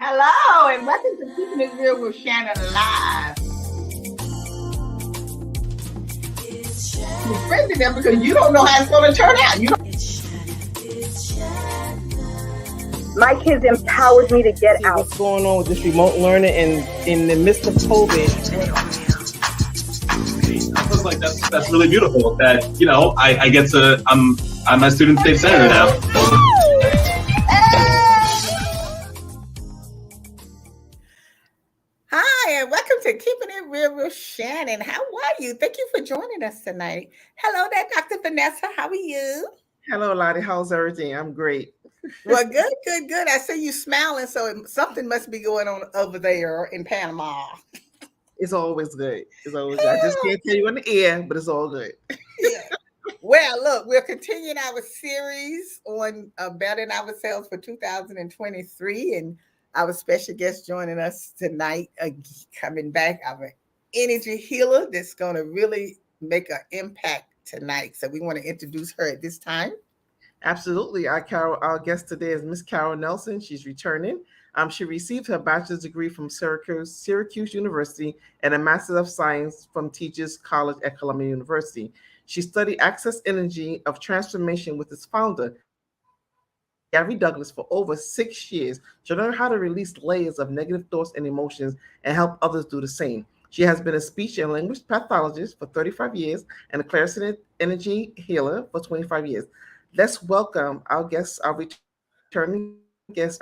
Hello, and welcome to Keeping It Real with Shannon Live. You're friendly them because you don't know how it's going to turn out. My kids empowered me to get out. What's going on with this remote learning and in the midst of COVID? I feel like that's really beautiful. That I get to I'm at Student State Senator now. Hi, and welcome to Keeping It Real with Shannon. How are you? Thank you for joining us tonight. Hello there, Dr. Vanessa. How are you? Hello, Lottie. How's everything? I'm great. Well, good. I see you smiling, so something must be going on over there in Panama. It's always good. It's always good. I just can't tell you in the air, but it's all good. Yeah. Well, look, we're continuing our series on bettering ourselves for 2023, and our special guest joining us tonight, coming back, our energy healer that's going to really make an impact tonight. So we want to introduce her at this time. Absolutely. Our guest today is Miss Carol Nelson. She's returning. She received her bachelor's degree from Syracuse University and a master's of science from Teachers College at Columbia University. She studied access energy of transformation with its founder, Gary Douglas, for over 6 years to learn how to release layers of negative thoughts and emotions and help others do the same. She has been a speech and language pathologist for 35 years and a clairsentient energy healer for 25 years. Let's welcome our guest, our returning guest.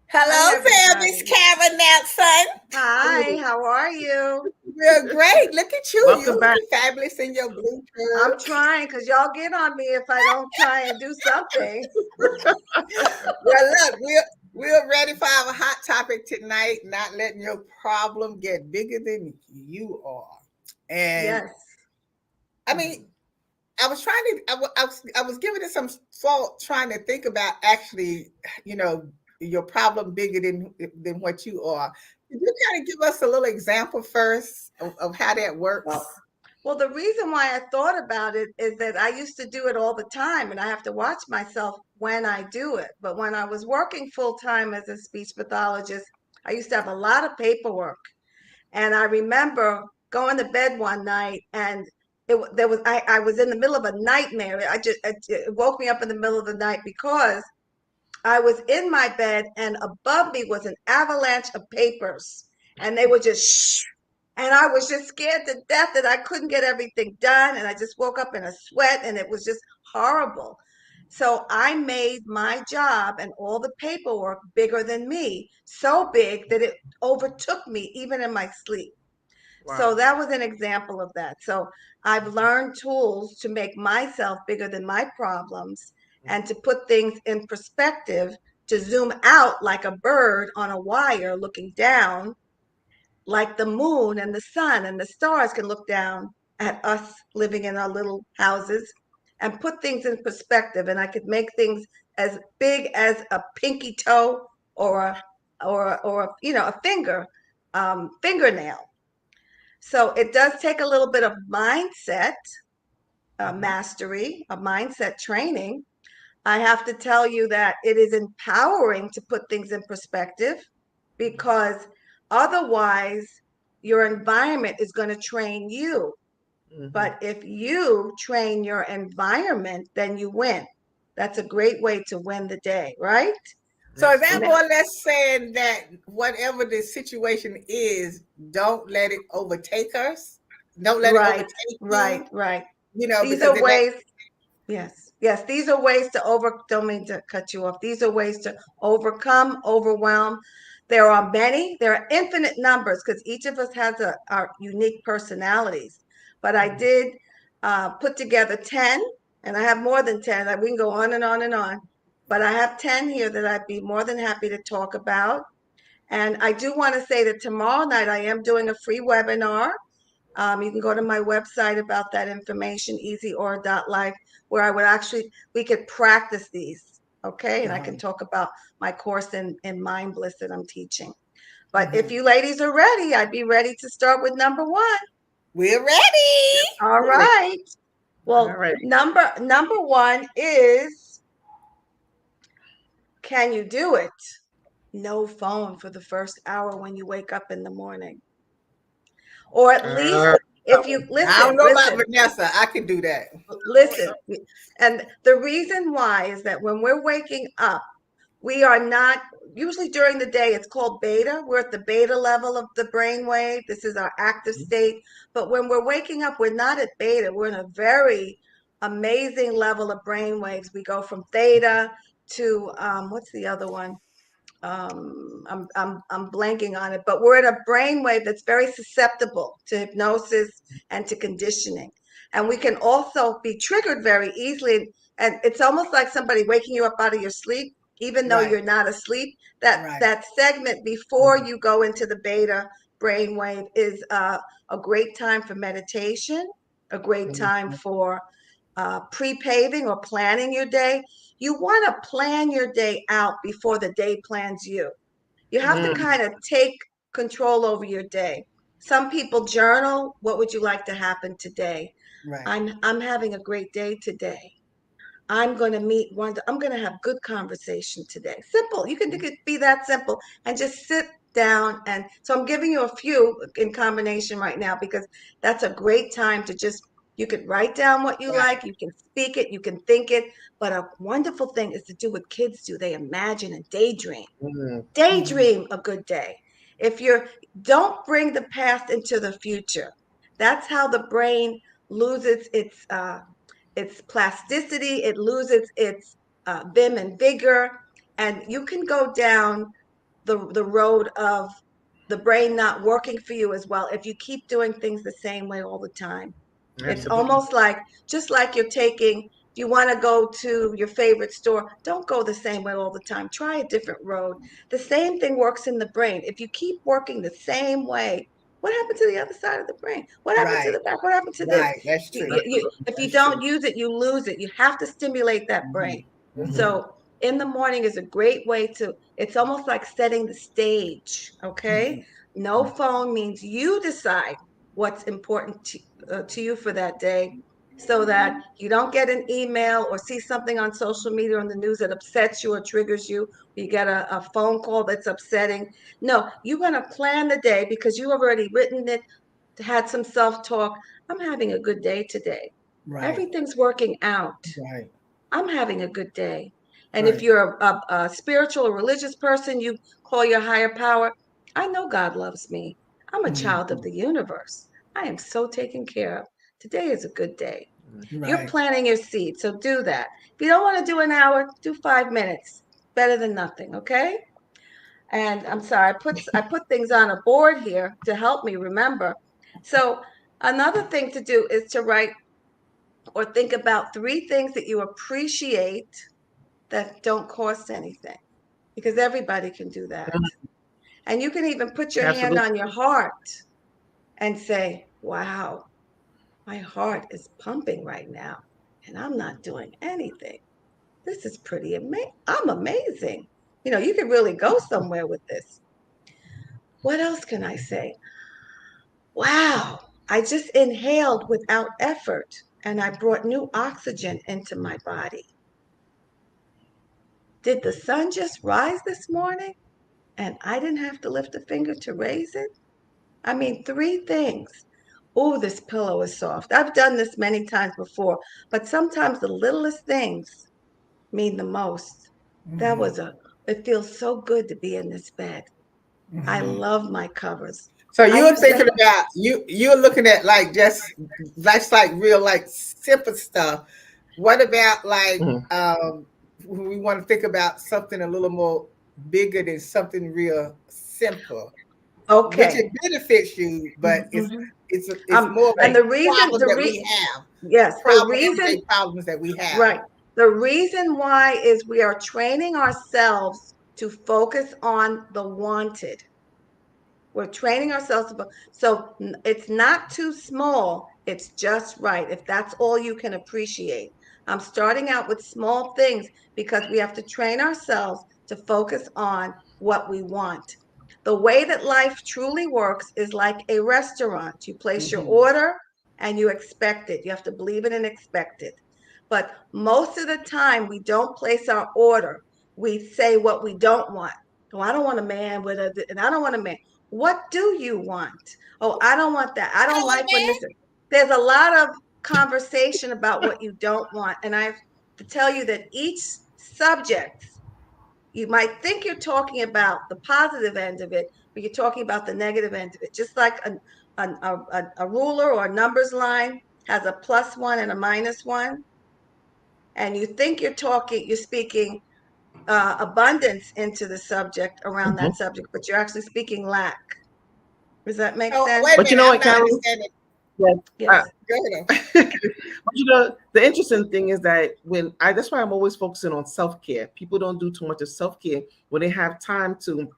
Hello there, Miss Karen Nelson. Hi, how are you? We're great. Look at you. Welcome You're back. fabulous in your blue shirt. I'm trying because y'all get on me if I don't try and do something. Well, look, we're ready for our hot topic tonight. Not letting your problem get bigger than you are. And Yes. I mean, I was trying to. I was giving it some thought, trying to think about actually, your problem bigger than what you are. Could you kind of give us a little example first of how that works? Well, the reason why I thought about it is that I used to do it all the time, and I have to watch myself when I do it. But when I was working full time as a speech pathologist, I used to have a lot of paperwork. And I remember going to bed one night and I was in the middle of a nightmare. It woke me up in the middle of the night because I was in my bed and above me was an avalanche of papers and they were just and I was just scared to death that I couldn't get everything done. And I just woke up in a sweat and it was just horrible. So I made my job and all the paperwork bigger than me, so big that it overtook me even in my sleep. Wow. So that was an example of that. So I've learned tools to make myself bigger than my problems and to put things in perspective, to zoom out like a bird on a wire looking down, like the moon and the sun and the stars can look down at us living in our little houses and put things in perspective. And I could make things as big as a pinky toe or a fingernail. So it does take a little bit of mindset mastery, a mindset training. I have to tell you that it is empowering to put things in perspective because otherwise your environment is going to train you. Mm-hmm. But if you train your environment, then you win. That's a great way to win the day, right? So is that more or less saying that whatever the situation is, don't let it overtake us? Don't let it overtake you? Right. These are ways. Yes. These are ways to don't mean to cut you off. These are ways to overcome, overwhelm. There are many, there are infinite numbers because each of us has our unique personalities. But I did put together 10, and I have more than 10. We can go on and on and on. But I have 10 here that I'd be more than happy to talk about. And I do want to say that tomorrow night I am doing a free webinar. You can go to my website about that information, easyor.life, where we could practice these, okay? And I can talk about my course in Mind Bliss that I'm teaching. But if you ladies are ready, I'd be ready to start with number 1. We're ready. All right. Well, number 1 is Can you do it? No phone for the first hour when you wake up in the morning. Or at least if you I don't listen, know about listen, Vanessa. I can do that. listen. And the reason why is that when we're waking up, we are not usually during the day, it's called beta. We're at the beta level of the brain wave. This is our active state. But when we're waking up, we're not at beta. We're in a very amazing level of brain waves. We go from theta to what's the other one? I'm blanking on it, but we're at a brainwave that's very susceptible to hypnosis and to conditioning. And we can also be triggered very easily. And it's almost like somebody waking you up out of your sleep, even though Right. you're not asleep. That Right. that segment before you go into the beta brainwave is a great time for meditation, a great time for pre-paving or planning your day. You want to plan your day out before the day plans you. You have to kind of take control over your day. Some people journal. What would you like to happen today? Right. I'm having a great day today. I'm going to meet one. I'm going to have good conversation today. Simple. You can be that simple and just sit down. And so I'm giving you a few in combination right now because that's a great time to just, you can write down what you Right. like, you can speak it, you can think it. But a wonderful thing is to do what kids do. They imagine and daydream. Daydream a good day. If you're, don't bring the past into the future. That's how the brain loses its plasticity, it loses its vim and vigor, and you can go down the road of the brain not working for you as well if you keep doing things the same way all the time. It's almost like, just like you're taking, if you want to go to your favorite store, don't go the same way all the time. Try a different road. The same thing works in the brain. If you keep working the same way, what happened to the other side of the brain? What happened to Right. the back? What happened to this? Right. That's true. If you don't use it, you lose it. You have to stimulate that brain. So in the morning is a great way to, it's almost like setting the stage, okay? No phone means you decide what's important to you for that day so that you don't get an email or see something on social media or on the news that upsets you or triggers you. You get a phone call that's upsetting. No, you're going to plan the day because you have already written it, had some self-talk. I'm having a good day today. Right. Everything's working out. Right. I'm having a good day. And Right. if you're a spiritual or religious person, you call your higher power. I know God loves me. I'm a child of the universe. I am so taken care of. Today is a good day. You're Right. planting your seed, so do that. If you don't want to do an hour, do 5 minutes. Better than nothing, okay? And I'm sorry, I put things on a board here to help me remember. So another thing to do is to write or think about 3 things that you appreciate that don't cost anything, because everybody can do that. And you can even put your hand on your heart and say, wow, my heart is pumping right now and I'm not doing anything. This is pretty amazing. I'm amazing. You know, you could really go somewhere with this. What else can I say? Wow, I just inhaled without effort and I brought new oxygen into my body. Did the sun just rise this morning and I didn't have to lift a finger to raise it? I mean, 3 things. Oh, this pillow is soft. I've done this many times before, but sometimes the littlest things mean the most. It feels so good to be in this bed. I love my covers. So you're thinking about you're looking at like just that's like real like simple stuff. What about like we want to think about something a little more bigger than something real simple. Okay. Which it benefits you, but it's more and the reason problems that we have. Yes, the reason problems that we have. Right. The reason why is we are training ourselves to focus on the wanted. We're training ourselves to, so it's not too small, it's just right, if that's all you can appreciate. I'm starting out with small things because we have to train ourselves to focus on what we want. The way that life truly works is like a restaurant. You place your order and you expect it. You have to believe it and expect it. But most of the time, we don't place our order. we say what we don't want. Oh, I don't want a man with and I don't want a man. What do you want? Oh, I don't want that. I don't like when this. There's a lot of conversation about what you don't want. And I have to tell you that each subject, you might think you're talking about the positive end of it, but you're talking about the negative end of it. Just like a ruler or a numbers line has a +1 and a -1. And you think you're speaking abundance into the subject around that subject, but you're actually speaking lack. Does that make sense? Wait a But you minute, know I'm what, not Carol? understanding. Yes. Go ahead. But you know, the interesting thing is that that's why I'm always focusing on self-care. People don't do too much of self-care when they have time to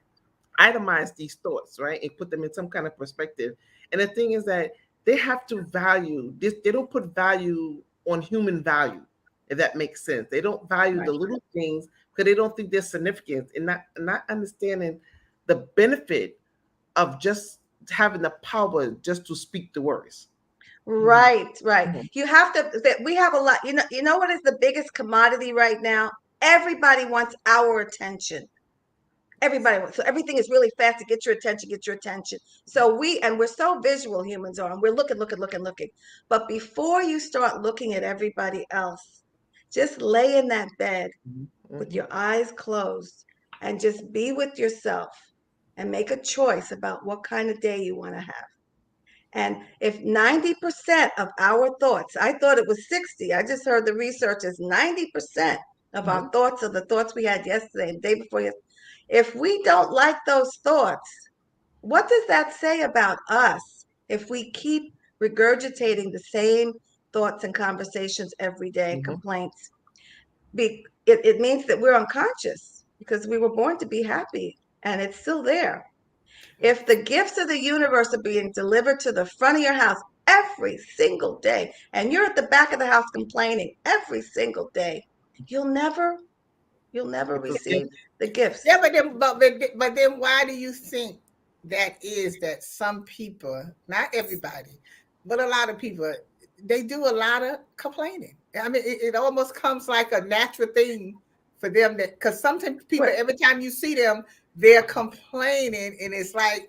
itemize these thoughts, right? And put them in some kind of perspective. And the thing is that they have to value this. They don't put value on human value, if that makes sense. They don't value the little things because they don't think they're significant, and not understanding the benefit of just having the power just to speak the words. Right. You have to, we have a lot, you know what is the biggest commodity right now? Everybody wants our attention. Everybody wants, so everything is really fast to get your attention. So we're so visual, humans are, and we're looking. But before you start looking at everybody else, just lay in that bed with your eyes closed and just be with yourself and make a choice about what kind of day you want to have. And if 90% of our thoughts, I thought it was 60, I just heard the research is 90% of our thoughts are the thoughts we had yesterday and the day before yesterday. If we don't like those thoughts, what does that say about us if we keep regurgitating the same thoughts and conversations every day, complaints? It means that we're unconscious because we were born to be happy and it's still there. If the gifts of the universe are being delivered to the front of your house every single day, and you're at the back of the house complaining every single day, you'll never receive the gifts. Yeah, but then why do you think that is that some people, not everybody, but a lot of people, they do a lot of complaining? I mean, it almost comes like a natural thing for them because sometimes people, every time you see them, they're complaining, and it's like,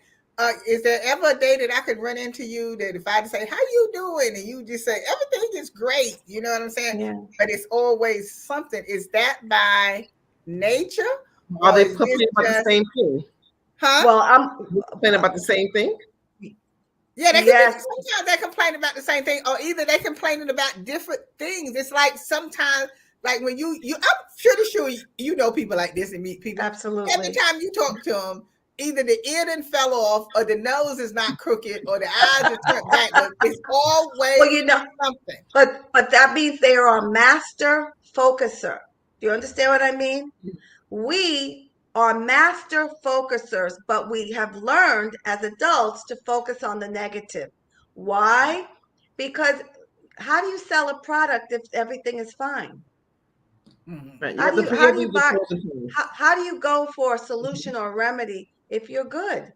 is there ever a day that I could run into you that if I say, how you doing? And you just say, everything is great. You know what I'm saying? Yeah. But it's always something. Is that by nature? Are they complaining about the same thing? Huh? Well, I'm complaining about the same thing. Yeah, they can sometimes they complain about the same thing, or either they complaining about different things. It's like sometimes, like when you I'm pretty sure you know people like this and meet people. Absolutely. Every time you talk to them, either the ear done fell off, or the nose is not crooked, or the eyes are turned back. But it's always something. But that means they are a master focuser. Do you understand what I mean? We are master focusers, but we have learned as adults to focus on the negative. Why? Because how do you sell a product if everything is fine? Right. How do you go for a solution or a remedy if you're good?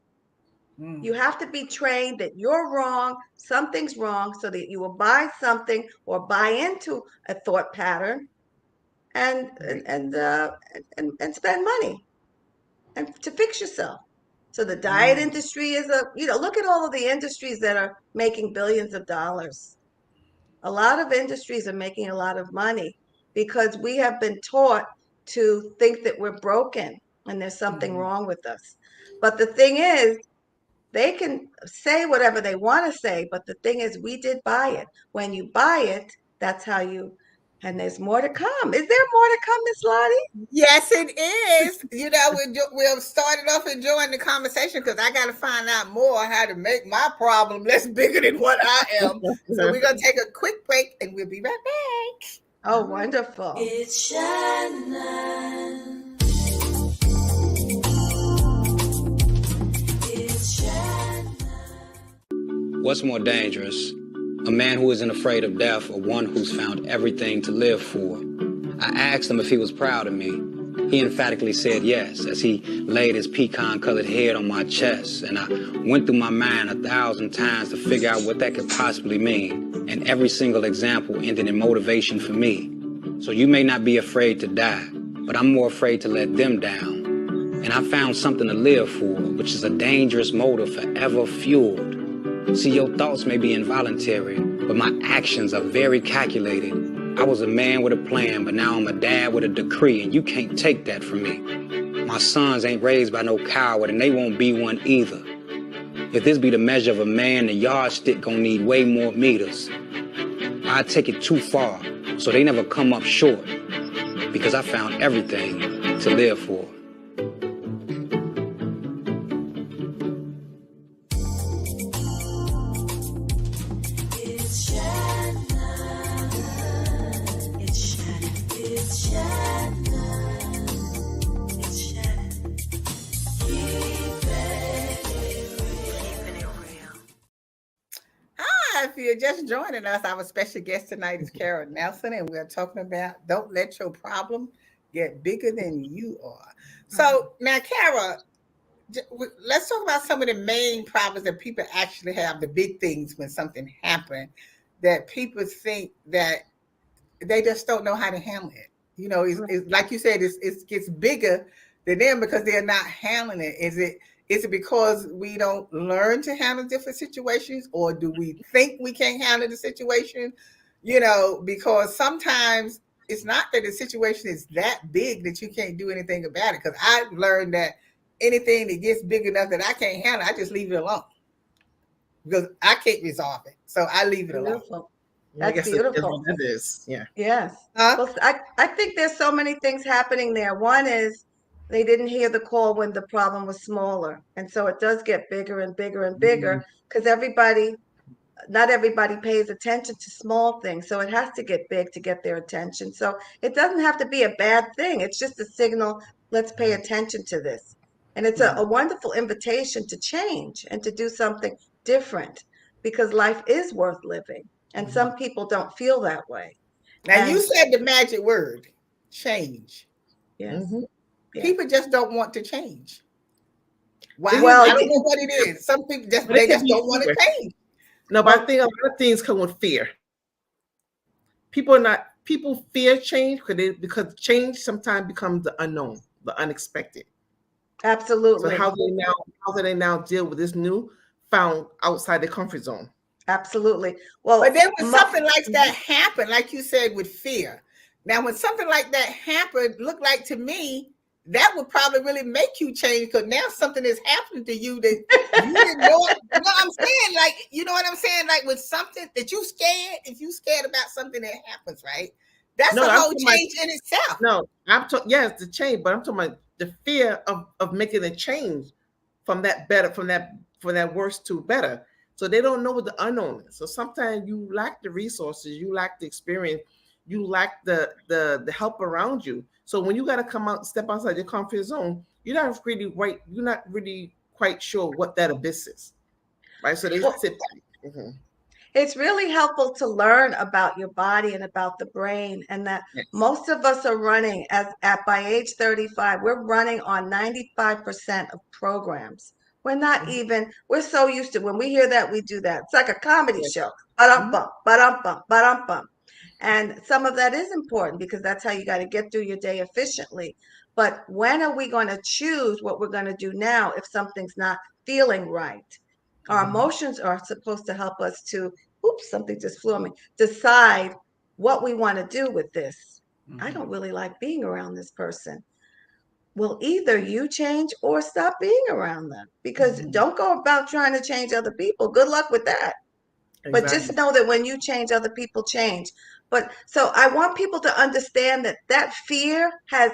You have to be trained that you're wrong, something's wrong, so that you will buy something or buy into a thought pattern and spend money and to fix yourself. So the diet industry is look at all of the industries that are making billions of dollars. A lot of industries are making a lot of money because we have been taught to think that we're broken and there's something wrong with us. But the thing is, they can say whatever they want to say, but the thing is, we did buy it. When you buy it, that's how you, and there's more to come. Is there more to come, Miss Lottie? Yes, it is. We'll started off enjoying the conversation because I got to find out more how to make my problem less bigger than what I am. So we're going to take a quick break and we'll be right back. Oh, wonderful. It's Shannon. What's more dangerous? A man who isn't afraid of death or one who's found everything to live for? I asked him if he was proud of me. He emphatically said yes as he laid his pecan-colored head on my chest, and I went through my mind 1,000 times to figure out what that could possibly mean, and every single example ended in motivation for me. So you may not be afraid to die, but I'm more afraid to let them down. And I found something to live for, which is a dangerous motor forever fueled. See, your thoughts may be involuntary, but my actions are very calculated. I was a man with a plan, but now I'm a dad with a decree, and you can't take that from me. My sons ain't raised by no coward, and they won't be one either. If this be the measure of a man, the yardstick gonna need way more meters. I take it too far, so they never come up short, because I found everything to live for. If you're just joining us, our special guest tonight is Carol Nelson, and we're talking about don't let your problem get bigger than you are. So now, Carol, let's talk about some of the main problems that people actually have, the big things when something happens that people think that they just don't know how to handle it. You know, it's like you said, it gets bigger than them because they're not handling it. Is it because we don't learn to handle different situations, or do we think we can't handle the situation? You know, because sometimes it's not that the situation is that big that you can't do anything about it. Because I've learned that anything that gets big enough that I can't handle, I just leave it alone because I can't resolve it. So I leave it alone. Beautiful. That's beautiful. That is, yeah. Yes. Well, I think there's so many things happening there. One is they didn't hear the call when the problem was smaller. And so it does get bigger and bigger and bigger because not everybody pays attention to small things. So it has to get big to get their attention. So it doesn't have to be a bad thing. It's just a signal, let's pay attention to this. And it's a wonderful invitation to change and to do something different because life is worth living. And some people don't feel that way. Now, you said the magic word, change. Yes. People just don't want to change. Why? Well, I don't know what it is. Some people just don't want to change. No, but I think a lot of things come with fear. People fear change because change sometimes becomes the unknown, the unexpected. Absolutely. So how do they now deal with this new found outside their comfort zone? Absolutely. Well, but then when something like that happened, like you said, with fear. Now, when something like that happened, looked like to me, that would probably really make you change because now something is happening to you that you didn't know. You know what I'm saying? Like, you know what I'm saying? Like with something that you scared, if you scared about something that happens, right? That's a whole change in itself. No, yes, the change, but I'm talking about the fear of making a change from that worse to better. So they don't know what the unknown is. So sometimes you lack the resources, you lack the experience, you lack the help around you. So when you got to step outside your comfort zone, you're not really quite sure what that abyss is, right? So they sit back. It's really helpful to learn about your body and about the brain, and that most of us are running by age 35. We're running on 95% of programs. We're not we're so used to when we hear that, we do that. It's like a comedy show. Ba-dum-bum, ba-dum-bum, ba-dum-bum. And some of that is important because that's how you got to get through your day efficiently. But when are we going to choose what we're going to do now if something's not feeling right? Our emotions are supposed to help us to, something just flew on me, decide what we want to do with this. I don't really like being around this person. Well, either you change or stop being around them because don't go about trying to change other people. Good luck with that. Exactly. But just know that when you change, other people change. But so I want people to understand that fear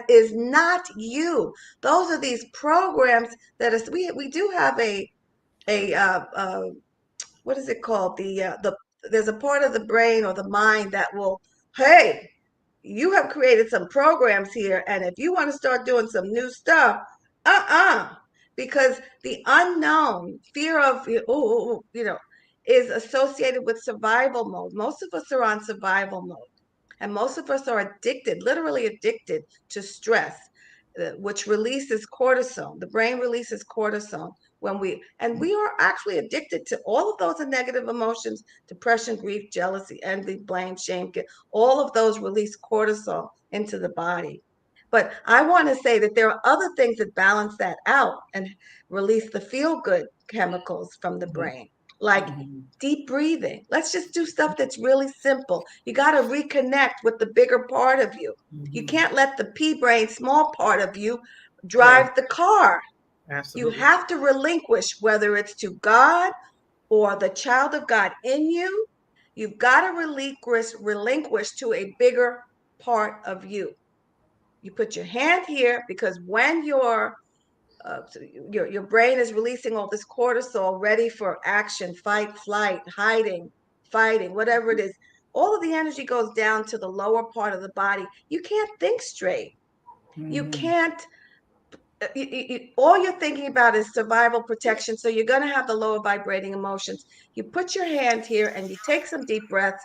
is not you. Those are these programs that we do have a what is it called? There's a part of the brain or the mind that will, hey, you have created some programs here, and if you want to start doing some new stuff, because the unknown, fear of is associated with survival mode. Most of us are on survival mode, and most of us are addicted, literally addicted to stress, which releases cortisol. The brain releases cortisol when we are actually addicted to all of those negative emotions: depression, grief, jealousy, envy, blame, shame. All of those release cortisol into the body. But I want to say that there are other things that balance that out and release the feel-good chemicals from the brain, like deep breathing. Let's just do stuff that's really simple. You got to reconnect with the bigger part of you. You can't let the pea brain, small part of you, drive the car. Absolutely. You have to relinquish, whether it's to God or the child of God in you. You've got to relinquish to a bigger part of you. You put your hand here because when your brain is releasing all this cortisol, ready for action, fight, flight, hiding, fighting, whatever it is, all of the energy goes down to the lower part of the body. You can't think straight. You can't. All you're thinking about is survival protection. So you're going to have the lower vibrating emotions. You put your hand here and you take some deep breaths.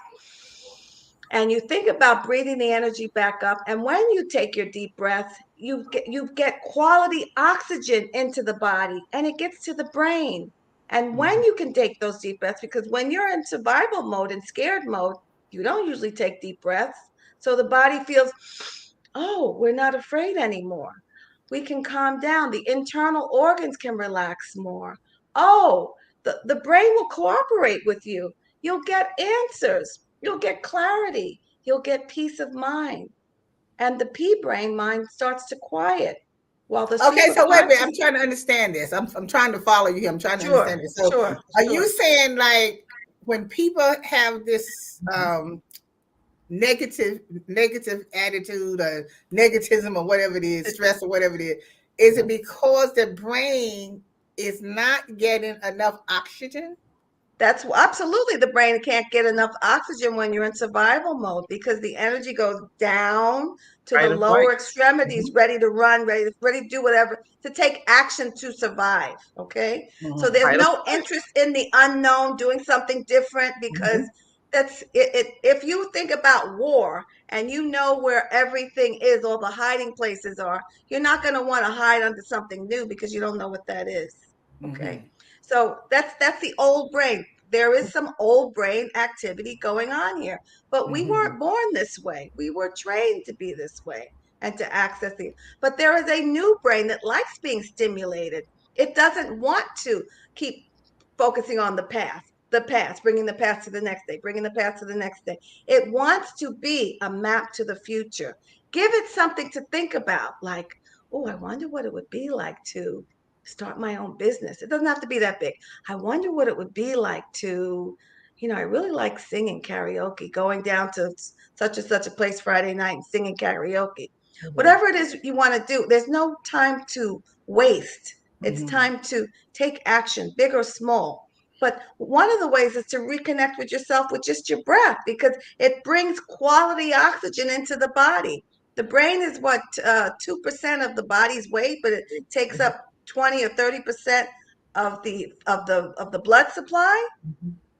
And you think about breathing the energy back up. And when you take your deep breaths, you get quality oxygen into the body and it gets to the brain. And when you can take those deep breaths, because when you're in survival mode and scared mode, you don't usually take deep breaths. So the body feels, oh, we're not afraid anymore. We can calm down. The internal organs can relax more. Oh, the brain will cooperate with you. You'll get answers. You'll get clarity. You'll get peace of mind. And the pea brain mind starts to quiet while the Okay, so wait a minute. I'm superconscious- trying to understand this. I'm trying to follow you here. I'm trying to understand this. So are you saying like when people have this negative attitude or negativism or whatever it is, stress or whatever it is it because the brain is not getting enough oxygen? That's absolutely, the brain can't get enough oxygen when you're in survival mode because the energy goes down to the lower extremities, ready to run, ready to do whatever, to take action to survive. Okay. So there's no interest in the unknown, doing something different, because that's it. If you think about war and you know where everything is, all the hiding places are, you're not going to want to hide under something new because you don't know what that is. Okay. So that's the old brain. There is some old brain activity going on here, but we weren't born this way. We were trained to be this way and to access it. But there is a new brain that likes being stimulated. It doesn't want to keep focusing on the past, bringing the past to the next day, bringing the past to the next day. It wants to be a map to the future. Give it something to think about, like, oh, I wonder what it would be like to start my own business. It doesn't have to be that big. I wonder what it would be like to, I really like singing karaoke, going down to such and such a place Friday night and singing karaoke. Whatever it is you want to do, there's no time to waste. It's time to take action, big or small. But one of the ways is to reconnect with yourself with just your breath, because it brings quality oxygen into the body. The brain is what 2% of the body's weight, but it takes up 20 or 30% of the blood supply.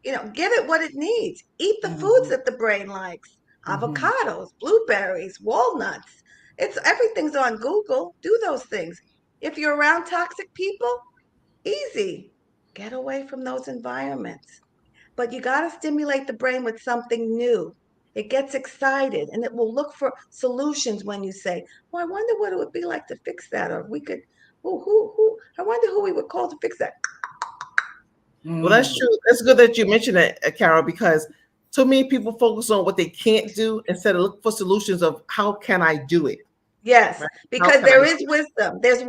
Give it what it needs. Eat the foods that the brain likes. Avocados, blueberries, walnuts. Everything's on Google. Do those things. If you're around toxic people, easy. Get away from those environments. But you got to stimulate the brain with something new. It gets excited and it will look for solutions when you say, well, I wonder what it would be like to fix that. Or we could, I wonder who we would call to fix that. Well, that's true. That's good that you mentioned that, Carol, because too many people focus on what they can't do instead of look for solutions of how can I do it. Yes, right? Because there is wisdom. There's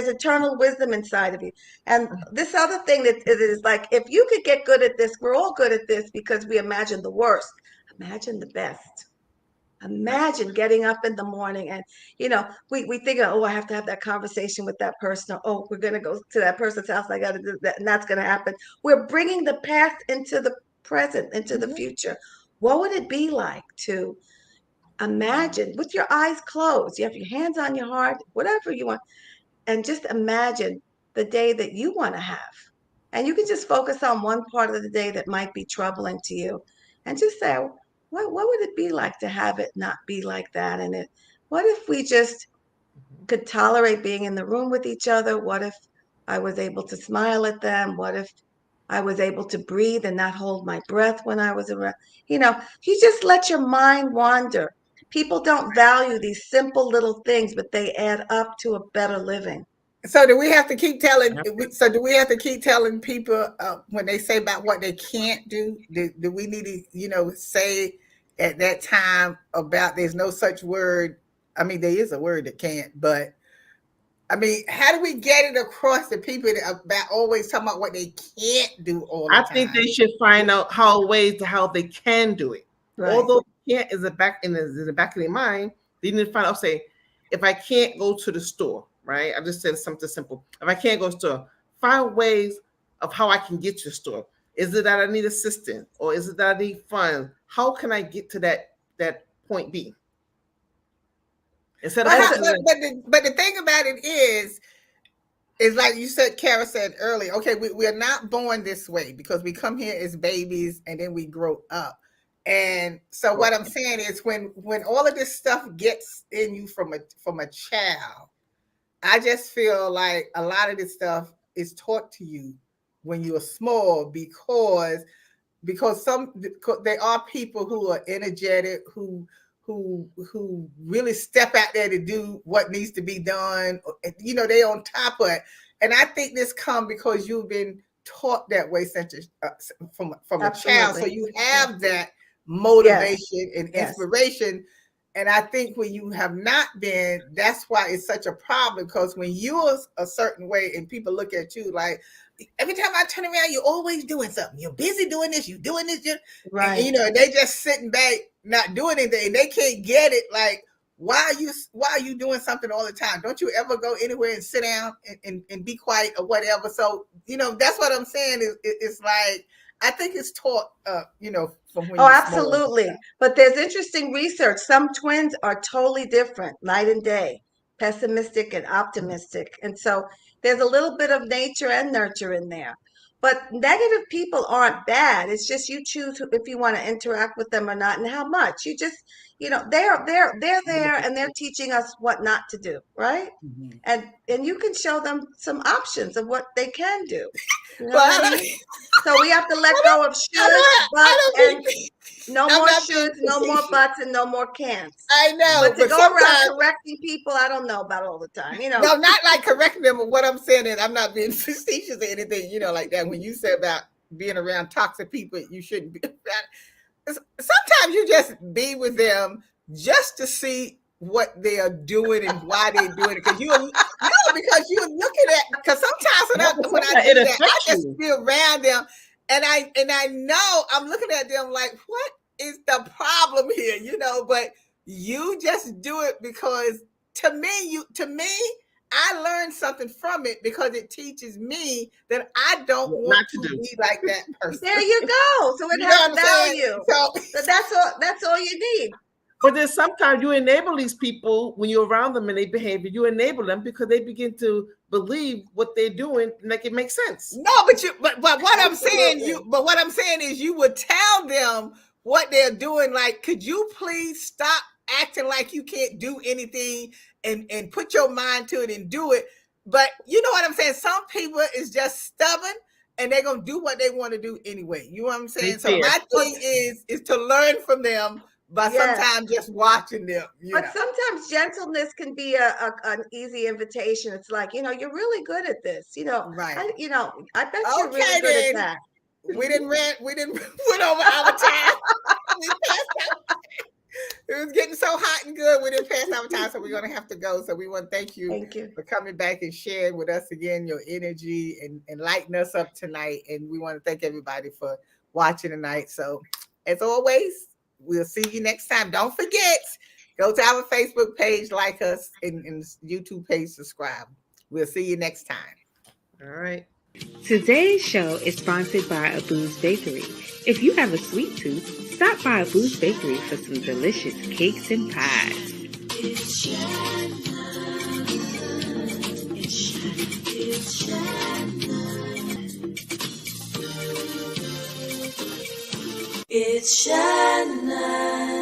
eternal wisdom inside of you. And this other thing that is like, if you could get good at this, we're all good at this because we imagine the worst. Imagine the best. Imagine getting up in the morning and, we think, oh, I have to have that conversation with that person. Or, oh, we're going to go to that person's house. I got to do that. And that's going to happen. We're bringing the past into the present, into the future. What would it be like to imagine with your eyes closed? You have your hands on your heart, whatever you want. And just imagine the day that you want to have. And you can just focus on one part of the day that might be troubling to you. And just say, what would it be like to have it not be like that? And what if we just could tolerate being in the room with each other? What if I was able to smile at them? What if I was able to breathe and not hold my breath when I was around? You just let your mind wander, people don't value these simple little things, but they add up to a better living. So do we have to keep telling? So do we have to keep telling people when they say about what they can't do? Do we need to, say at that time about there's no such word? I mean, there is a word that can't, but I mean, how do we get it across to people about always talking about what they can't do all the time? I think they should find out how they can do it. Right. Although can't is the back in the back of their mind, they need to find out. Say, if I can't go to the store, right? I just said something simple. If I can't go to the store, find ways of how I can get to the store. Is it that I need assistance, or is it that I need funds? How can I get to that point B? Instead of but the thing about it is like you said, Kara said earlier. Okay, we are not born this way because we come here as babies and then we grow up. And so what I'm saying is when all of this stuff gets in you from a child, I just feel like a lot of this stuff is taught to you when you're small because there are people who are energetic, who really step out there to do what needs to be done. They on top of it. And I think this comes because you've been taught that way since from a child. So you have that motivation and inspiration. And I think when you have not been, that's why it's such a problem, because when you're a certain way and people look at you like, every time I turn around, you're always doing something. You're busy doing this, you're doing this. Right. And, they just sitting back, not doing anything. They can't get it. Like, why are you doing something all the time? Don't you ever go anywhere and sit down and be quiet or whatever? So, that's what I'm saying is it's like, I think it's taught, from when you're absolutely. small. But there's interesting research. Some twins are totally different, night and day, pessimistic and optimistic. And so there's a little bit of nature and nurture in there. But negative people aren't bad. It's just you choose if you want to interact with them or not, and how much. You just, they're there and they're teaching us what not to do, right? Mm-hmm. And you can show them some options of what they can do. You know Well, what I mean? So we have to let go of shoulds, buts, and no more shoulds, no more buts, and no more can'ts. I know, but to go around correcting people, I don't know about all the time. No, not like correcting them. But what I'm saying is, I'm not being facetious or anything, like that. When you said about being around toxic people, you shouldn't be. Sometimes you just be with them just to see what they are doing and why they're doing it. Because you're looking at. Because sometimes when I do that, I just be around them, and I know I'm looking at them like, what is the problem here? But you just do it because to me, I learned something from it because it teaches me that I don't want to be like that person. There you go. So it has value. So that's all you need. But then sometimes you enable these people when you're around them and their behavior. You enable them because they begin to believe what they're doing, like it makes sense. No, but what I'm saying, is you would tell them what they're doing. Like, could you please stop acting like you can't do anything and put your mind to it and do it? But you know what I'm saying? Some people is just stubborn and they're gonna do what they want to do anyway. You know what I'm saying? So my thing is to learn from them. But sometimes just watching them. But sometimes gentleness can be an easy invitation. It's like, you're really good at this. Right. I bet you're really good at that. We didn't went over our time. It was getting so hot and good. We didn't pass our time, so we're gonna have to go. So we want to thank you for coming back and sharing with us again your energy and lighting us up tonight. And we want to thank everybody for watching tonight. So as always, we'll see you next time. Don't forget, go to our Facebook page, like us, and YouTube page, subscribe. We'll see you next time. All right. Today's show is sponsored by Abu's Bakery. If you have a sweet tooth, stop by Abu's Bakery for some delicious cakes and pies. It's Shannon.